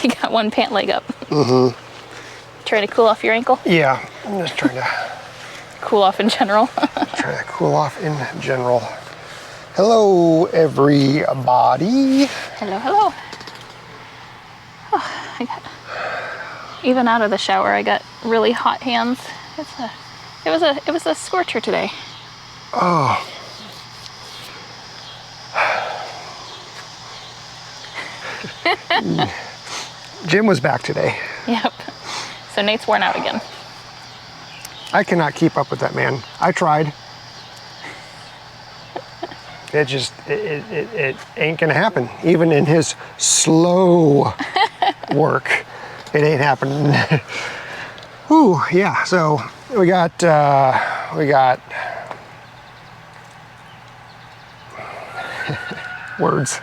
You got one pant leg up. Mm-hmm. Trying to cool off your ankle? Yeah, I'm just trying to... Cool off in general? Trying to cool off in general. Hello, everybody. Hello, hello. Oh, even out of the shower, I got really hot hands. It was a scorcher today. Oh. Jim was back today. Yep. So Nate's worn out again. I cannot keep up with that man. I tried. It ain't gonna happen. Even in his slow work, it ain't happening. Ooh, yeah. So we got words.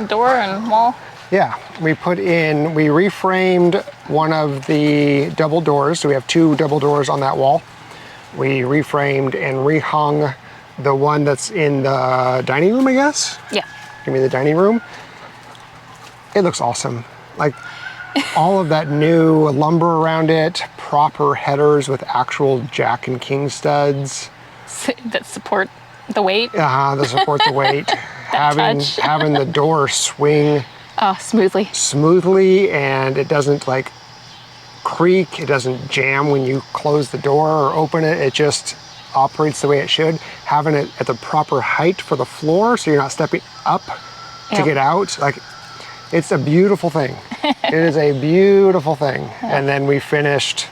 Door and wall. Yeah, we reframed one of the double doors. So we have two double doors on that wall. We reframed and rehung the one that's in the dining room, I guess? Yeah. Give me the dining room. It looks awesome. Like all of that new lumber around it, proper headers with actual Jack and King studs. That support the weight. That support the weight. having the door swing smoothly, and it doesn't like creak, it doesn't jam when you close the door or open it. It just operates the way it should. Having it at the proper height for the floor so you're not stepping up to get out. Like, it's a beautiful thing. It is a beautiful thing. Yeah. And then we finished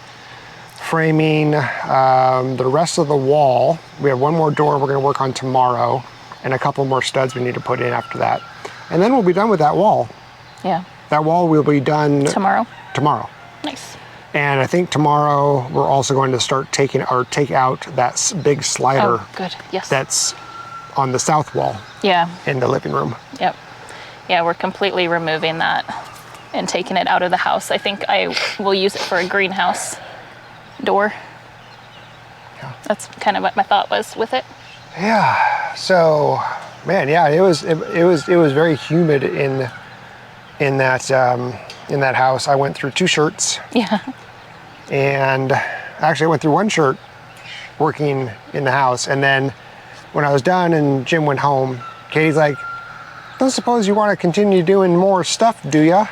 framing the rest of the wall. We have one more door we're going to work on tomorrow, and a couple more studs we need to put in after that. And then we'll be done with that wall. Yeah. That wall will be done tomorrow. Nice. And I think tomorrow we're also going to start take out that big slider. Oh, good. Yes. That's on the south wall. Yeah. In the living room. Yep. Yeah, we're completely removing that and taking it out of the house. I think I will use it for a greenhouse door. Yeah. That's kind of what my thought was with it. Yeah. So, man, yeah, it was very humid in that house. I went through 2 shirts. Yeah. And actually I went through 1 shirt working in the house. And then when I was done and Jim went home, Katie's like, don't suppose you want to continue doing more stuff, do ya?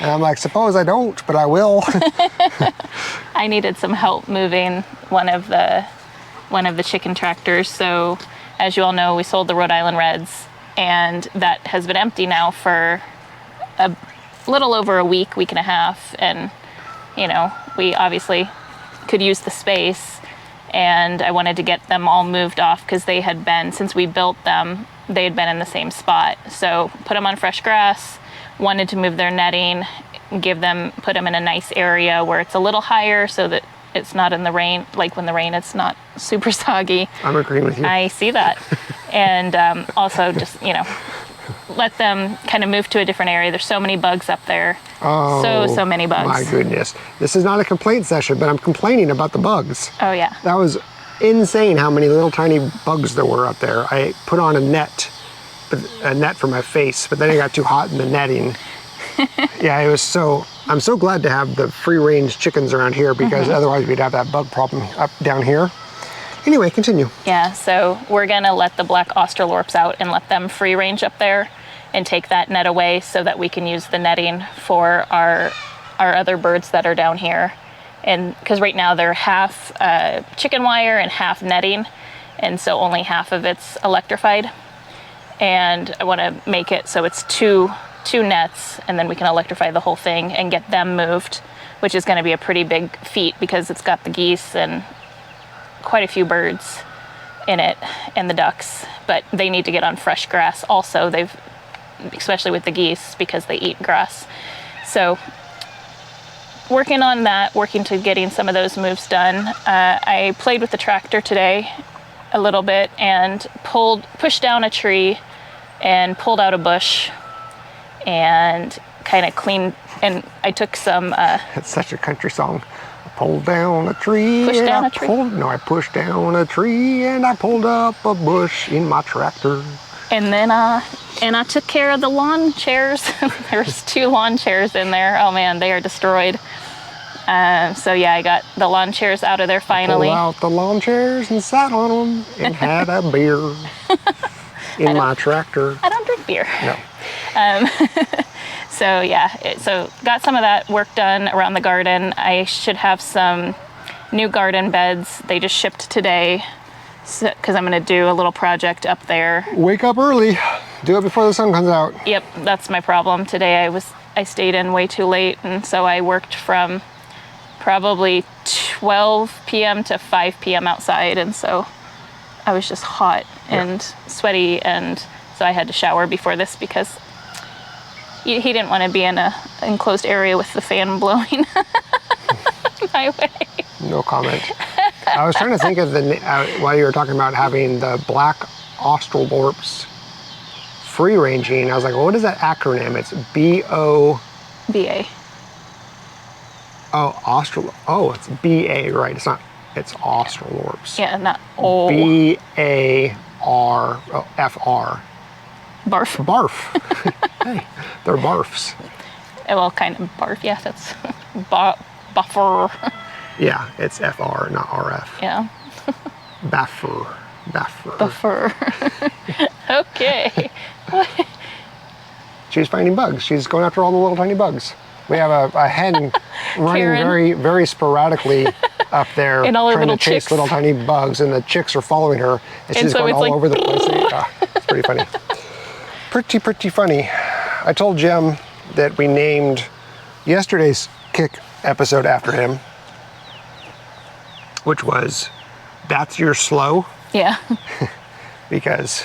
And I'm like, suppose I don't, but I will. I needed some help moving one of the chicken tractors. So as you all know, we sold the Rhode Island Reds, and that has been empty now for a little over a week and a half. And, you know, we obviously could use the space, and I wanted to get them all moved off because they had been, since we built them, they had been in the same spot. So put them on fresh grass, wanted to move their netting, put them in a nice area where it's a little higher so that it's not in the rain. Like when the rain, it's not super soggy. I'm agreeing with you. I see that. And also just, you know, let them kind of move to a different area. There's so many bugs up there. Oh, so many bugs. My goodness. This is not a complaint session, but I'm complaining about the bugs. Oh, yeah. That was insane how many little tiny bugs there were up there. I put on a net for my face, but then it got too hot in the netting. Yeah, I'm so glad to have the free range chickens around here, because otherwise we'd have that bug problem down here. Anyway, continue. Yeah, so we're gonna let the black Australorps out and let them free range up there and take that net away so that we can use the netting for our other birds that are down here. And because right now they're half chicken wire and half netting, and so only half of it's electrified. And I want to make it so it's two nets, and then we can electrify the whole thing and get them moved, which is going to be a pretty big feat because it's got the geese and quite a few birds in it and the ducks, but they need to get on fresh grass also. Especially with the geese, because they eat grass. So working on that, working to getting some of those moves done. I played with the tractor today a little bit and pushed down a tree and pulled out a bush and kind of cleaned, and I took some... It's such a country song. I pulled down a tree. I pushed down a tree and I pulled up a bush in my tractor. And then I took care of the lawn chairs. There's 2 lawn chairs in there. Oh man, they are destroyed. So yeah, I got the lawn chairs out of there finally. Pulled out the lawn chairs and sat on them and had a beer in my tractor. I don't drink beer. No. So yeah, so got some of that work done around the garden. I should have some new garden beds. They just shipped today because I'm going to do a little project up there. Wake up early. Do it before the sun comes out. Yep, that's my problem. Today I stayed in way too late, and so I worked from probably 12 p.m. to 5 p.m. outside, and so I was just hot and sweaty, and so I had to shower before this because he didn't want to be in an enclosed area with the fan blowing my way. No comment. I was trying to think of while you were talking about having the black Australorps free ranging. I was like, well, what is that acronym? It's B-O... BA. Oh, it's B-A, right? It's not, it's Australorps. Yeah, not O. B-A-R, F-R. Barf. Barf. Hey, they're barfs. Well, kind of barf, yeah, that's buffer. Yeah, it's F-R, not R-F. Yeah. Buffer. Buffer. Okay. She's finding bugs. She's going after all the little tiny bugs. We have a hen running Karen. very, very sporadically up there And all her trying to little chase chicks. little tiny bugs, and the chicks are following her, and she's so going it's all like, over the place. It's pretty funny. Pretty funny. I told Jim that we named yesterday's kick episode after him, which was That's Your Slow. Yeah. Because,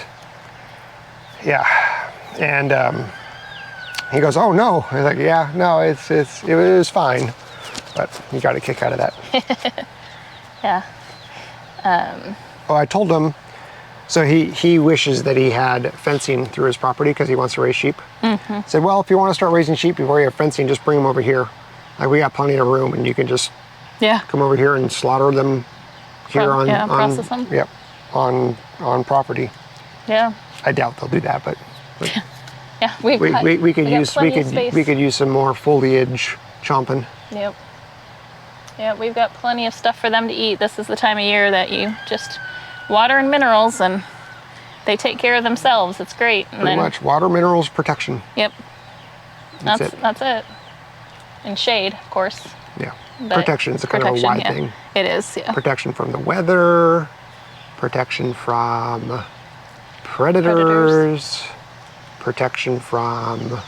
yeah, and he goes, oh no. I was like, yeah, no, it was fine, but he got a kick out of that. Yeah. Oh, I told him, so he wishes that he had fencing through his property because he wants to raise sheep. Mm-hmm. Said, well, if you want to start raising sheep before you have fencing, just bring them over here. Like, we got plenty of room, and you can just come over here and slaughter them here process them. Yep, on property. Yeah. I doubt they'll do that, but Yeah, we could use some more foliage chomping. Yep. Yeah, we've got plenty of stuff for them to eat. This is the time of year that you just water and minerals, and they take care of themselves. It's great. And Pretty much water, minerals, protection. Yep. That's it. That's it. And shade, of course. Yeah. But protection is a kind of a wide yeah. thing. It is, yeah. Protection from the weather, protection from predators. Protection from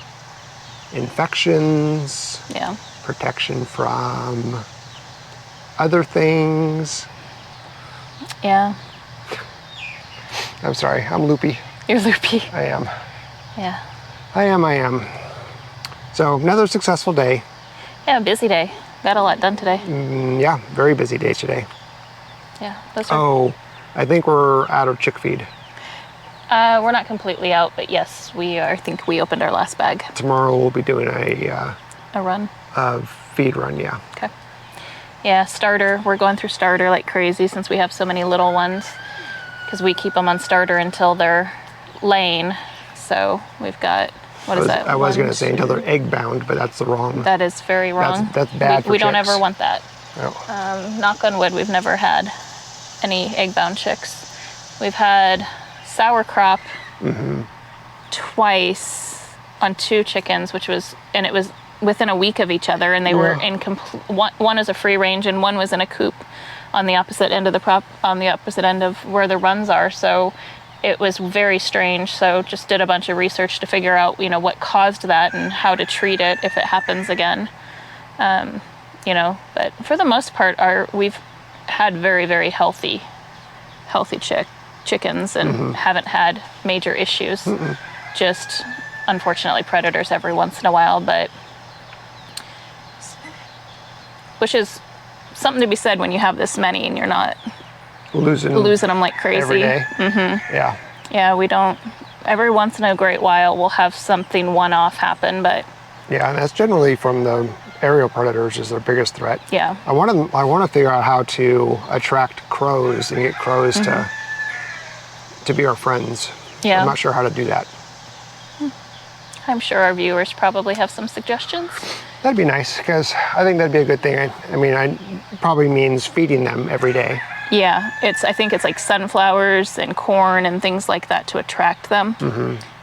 infections. Yeah. Protection from other things. Yeah. I'm sorry, I'm loopy. You're loopy. I am. Yeah. I am. So another successful day. Yeah, busy day. Got a lot done today. Yeah, very busy day today. Yeah. Those are, Oh, I think we're out of chick feed. we're not completely out, but yes, we are. I think we opened our last bag. Tomorrow we'll be doing a run. feed run, yeah. Okay. Yeah, starter. We're going through starter like crazy since we have so many little ones, because we keep them on starter until they're laying. So we've got, what is that? I was going to say until they're egg bound, but that's the wrong. That is very wrong. That's bad for We don't chicks. ever want that. No. Knock on wood, we've never had any egg-bound chicks. We've had sour crop twice on 2 chickens, and it was within a week of each other, and they were in one is a free range and one was in a coop on the opposite end of on the opposite end of where the runs are. So it was very strange. So just did a bunch of research to figure out, what caused that and how to treat it if it happens again. But for the most part, we've had very, very healthy chickens and haven't had major issues. Just unfortunately predators every once in a while, but which is something to be said when you have this many and you're not losing them like crazy every day. Yeah. Yeah, we don't. Every once in a great while we'll have something one-off happen, but Yeah, and that's generally from the aerial predators is their biggest threat. yeah. I want to figure out how to attract crows and get crows to be our friends. Yeah. I'm not sure how to do that. I'm sure our viewers probably have some suggestions. That'd be nice, because I think that'd be a good thing. I mean, probably means feeding them every day. Yeah, I think it's like sunflowers and corn and things like that to attract them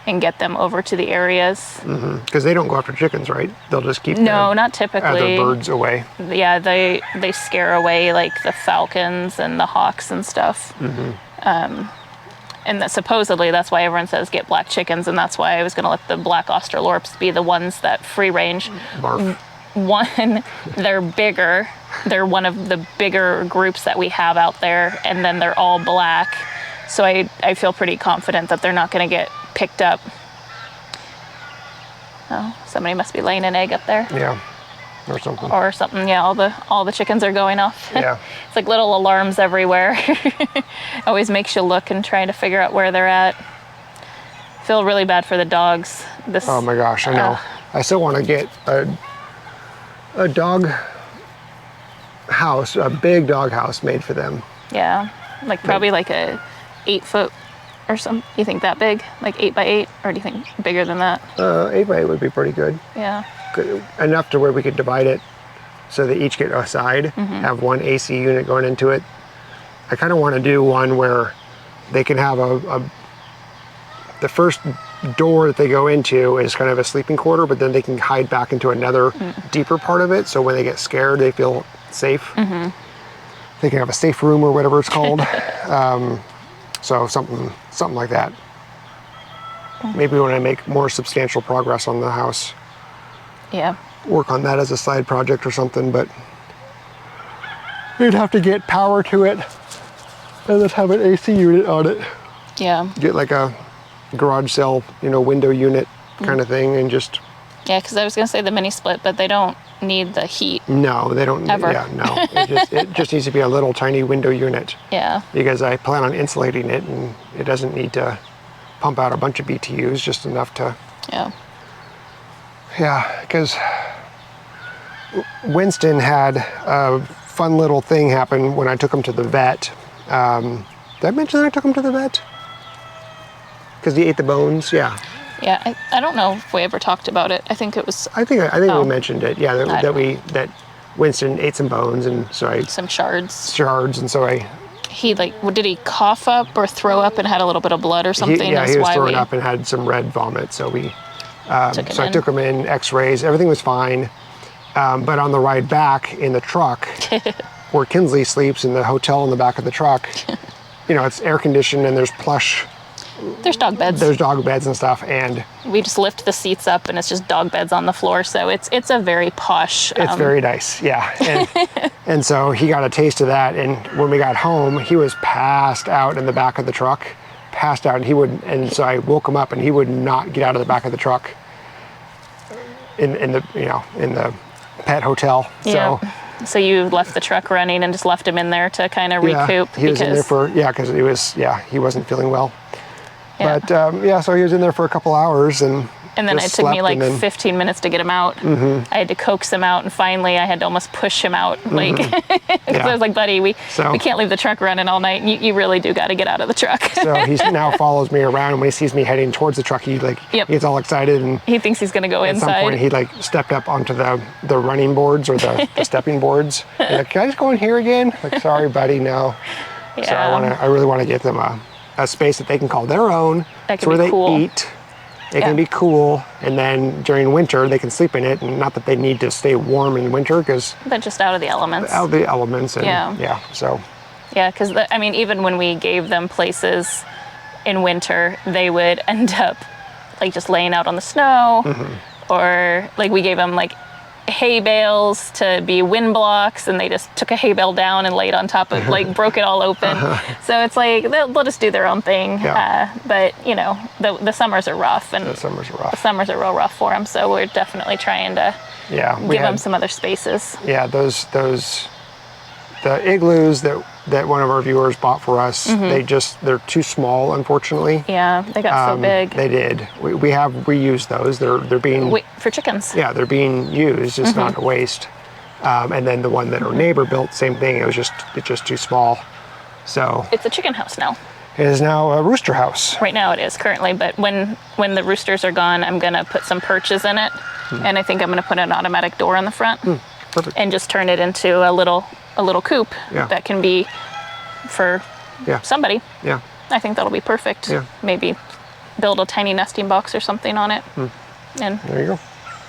and get them over to the areas. Because they don't go after chickens, right? They'll just keep No, not typically. other birds away. Yeah, they scare away like the falcons and the hawks and stuff. And that supposedly that's why everyone says get black chickens, and that's why I was going to let the black Australorps be the ones that free range. Barf. One, they're bigger. They're one of the bigger groups that we have out there, and then they're all black. So I feel pretty confident that they're not going to get picked up. Oh, somebody must be laying an egg up there. Yeah, or something. Or something. Yeah, all the chickens are going off. Yeah. It's like little alarms everywhere. Always makes you look and try to figure out where they're at. Feel really bad for the dogs. Oh my gosh, I know. I still want to get a dog house, a big dog house made for them. Yeah, like probably like a 8 foot or something. You think that big? Like 8 by 8? Or do you think bigger than that? 8 by 8 would be pretty good. Yeah. Enough to where we could divide it so they each get a side, have one AC unit going into it. I kind of want to do one where they can have the first door that they go into is kind of a sleeping quarter, but then they can hide back into another deeper part of it, so when they get scared they feel safe. They can have a safe room or whatever it's called. So something like that. Maybe when I make more substantial progress on the house, Yeah. work on that as a side project or something, but you'd have to get power to it and just have an AC unit on it. Yeah. Get like a garage cell, window unit kind of thing, and just... Yeah, because I was going to say the mini split, but they don't need the heat. No, they don't. Ever. Yeah, no. It just needs to be a little tiny window unit. Yeah. Because I plan on insulating it, and it doesn't need to pump out a bunch of BTUs, just enough to... Yeah. Yeah, because Winston had a fun little thing happen when I took him to the vet. Did I mention that I took him to the vet? Because he ate the bones, yeah. Yeah, I don't know if we ever talked about it. I think it was... I think we mentioned it, yeah, that Winston ate some bones, and so some shards. And so Did he cough up or throw up and had a little bit of blood or something? He was throwing up and had some red vomit, so I took him in, x-rays, everything was fine. But on the ride back in the truck, where Kinsley sleeps in the hotel in the back of the truck, it's air conditioned and there's plush. There's dog beds. There's dog beds and stuff, and we just lift the seats up and it's just dog beds on the floor, so it's a very posh... It's very nice, yeah. And so he got a taste of that, and when we got home, he was passed out in the back of the truck. Passed out, and so I woke him up, and he would not get out of the back of the truck in the pet hotel. Yeah. So you left the truck running and just left him in there to kind of recoup. He was in there because he wasn't feeling well. Yeah. But so he was in there for a couple hours, and then it took me like 15 minutes to get him out. I had to coax him out, and finally I had to almost push him out. Because I was like, buddy, we can't leave the truck running all night. You really do got to get out of the truck. So he now follows me around, and when he sees me heading towards the truck, he gets all excited, and he thinks he's going to go inside. At some point, he stepped up onto the running boards or the stepping boards. And can I just go in here again? Like, sorry, buddy, no. Yeah. So I really want to give them a space that they can call their own. That where be they cool. eat. It can be cool, and then during winter they can sleep in it, and not that they need to stay warm in winter, because but just out of the elements. Out of the elements, and because even when we gave them places in winter, they would end up like just laying out on the snow, or like we gave them like hay bales to be wind blocks, and they just took a hay bale down and laid on top of broke it all open. So it's like they'll just do their own thing. But the summers are rough, and the summers are real rough for them, so we're definitely trying to give them some other spaces. The igloos that one of our viewers bought for us, they're too small, unfortunately. Yeah, they got so big. They did. We have reused those. They're being... for chickens. Yeah, they're being used. It's not a waste. And then the one that our neighbor built, same thing. It's just too small. So... It's a chicken house now. It is now a rooster house. Right now it is currently, but when the roosters are gone, I'm gonna put some perches in it, and I think I'm gonna put an automatic door on the front, Perfect. and just turn it into a little coop Yeah. that can be for Yeah. somebody. Yeah. I think that'll be perfect. Yeah. Maybe build a tiny nesting box or something on it, and There you go.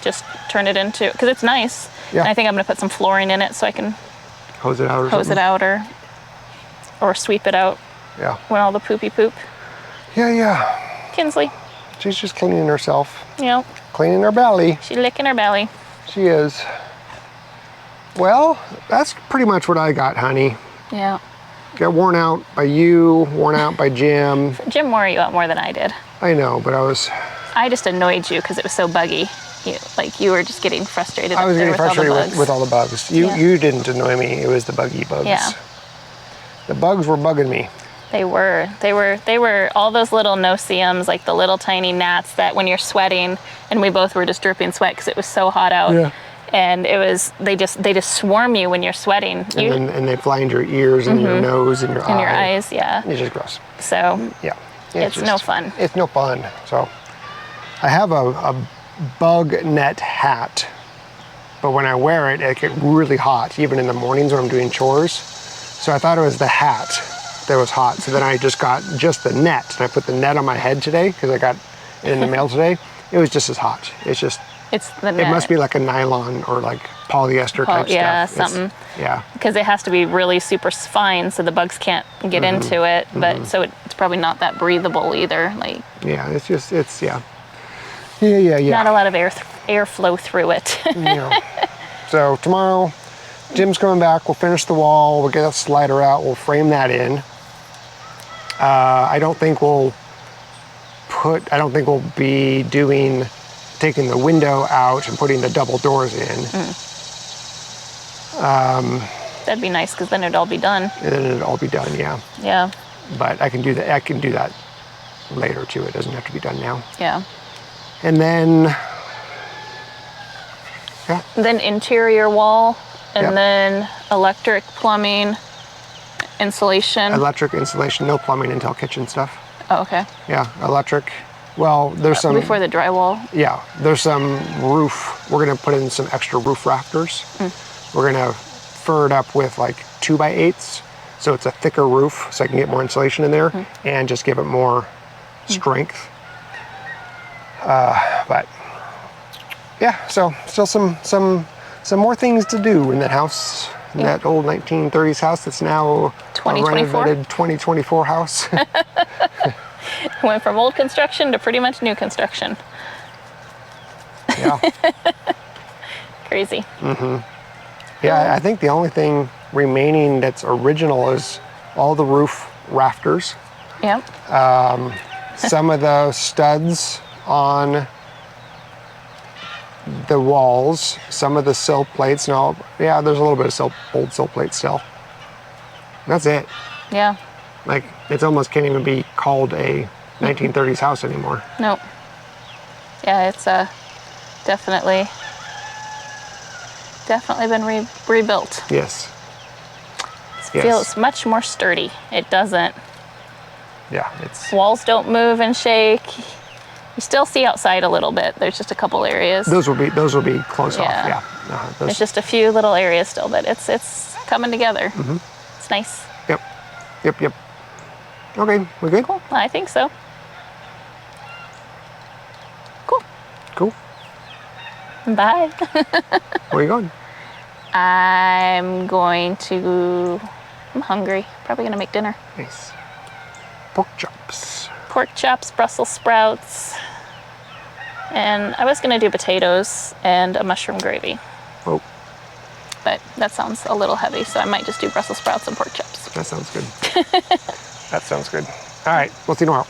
just turn it into, because it's nice. Yeah. And I think I'm gonna put some flooring in it so I can Hose it out or hose something. it out or sweep it out Yeah. when all the poopy poop. Yeah. Kinsley, She's just cleaning herself. you know, Cleaning her belly. she's licking her belly. She is. Well, that's pretty much what I got, honey. Yeah. Got worn out by you, worn out by Jim. Jim wore you out more than I did. I know, but I just annoyed you because it was so buggy. You were just getting frustrated. I was up there getting frustrated with all the bugs. with all the bugs. You Yeah. you didn't annoy me. It was the buggy bugs. Yeah. The bugs were bugging me. They were all those little no-see-ums, like the little tiny gnats that when you're sweating, and we both were just dripping sweat because it was so hot out. Yeah. And they just swarm you when you're sweating. And they fly into your ears and your nose and your in your eyes, yeah. It's just gross. So Yeah. it's no fun. It's no fun. So I have a bug net hat, but when I wear it, it gets really hot, even in the mornings when I'm doing chores. So I thought it was the hat that was hot. So then I just got just the net, and I put the net on my head today because I got it in the mail today. It was just as hot. It's the net. It must be like a nylon or like polyester type yeah, stuff. something. Yeah. Because it has to be really super fine so the bugs can't get into it. But so it's probably not that breathable either. Like Yeah, it's yeah. Yeah. not a lot of airflow through it. Yeah. So tomorrow, Jim's coming back. We'll finish the wall. We'll get that slider out. We'll frame that in. I don't think we'll be taking the window out and putting the double doors in. That'd be nice because then it'd all be done. And then it'll all be done, yeah. Yeah. But I can do that later too. It doesn't have to be done now. Yeah. And then, yeah. Then interior wall, and Yep. then electric, plumbing, insulation. Electric, installation, no plumbing until kitchen stuff. Oh, okay. Yeah, electric. Well, there's some. Before the drywall. Yeah, there's some roof. We're gonna put in some extra roof rafters. We're gonna fur it up with like 2x8s, so it's a thicker roof, so I can get more insulation in there and just give it more strength. But yeah, so still some more things to do in that house, in that old 1930s house that's now a 2024? renovated 2024 house. Went from old construction to pretty much new construction. Yeah. Crazy. Yeah, I think the only thing remaining that's original is all the roof rafters, Yep. some of the studs on the walls, some of the sill plates. No, yeah, there's a little bit of old sill plates still. That's it. Yeah. Like, it almost can't even be called a 1930s house anymore. Nope. Yeah, it's definitely been rebuilt. Yes. It feels much more sturdy. It doesn't. Yeah, it's. Walls don't move and shake. You still see outside a little bit. There's just a couple areas. Those will be closed off. Yeah. Yeah. There's just a few little areas still, but it's coming together. It's nice. Yep. Okay, we good? Cool. I think so. Cool. Bye. Where are you going? I'm hungry. Probably gonna make dinner. Nice. Pork chops. Pork chops, Brussels sprouts, and I was gonna do potatoes and a mushroom gravy. Oh, But that sounds a little heavy, so I might just do Brussels sprouts and pork chops. that sounds good. That sounds good. All right, we'll see you tomorrow.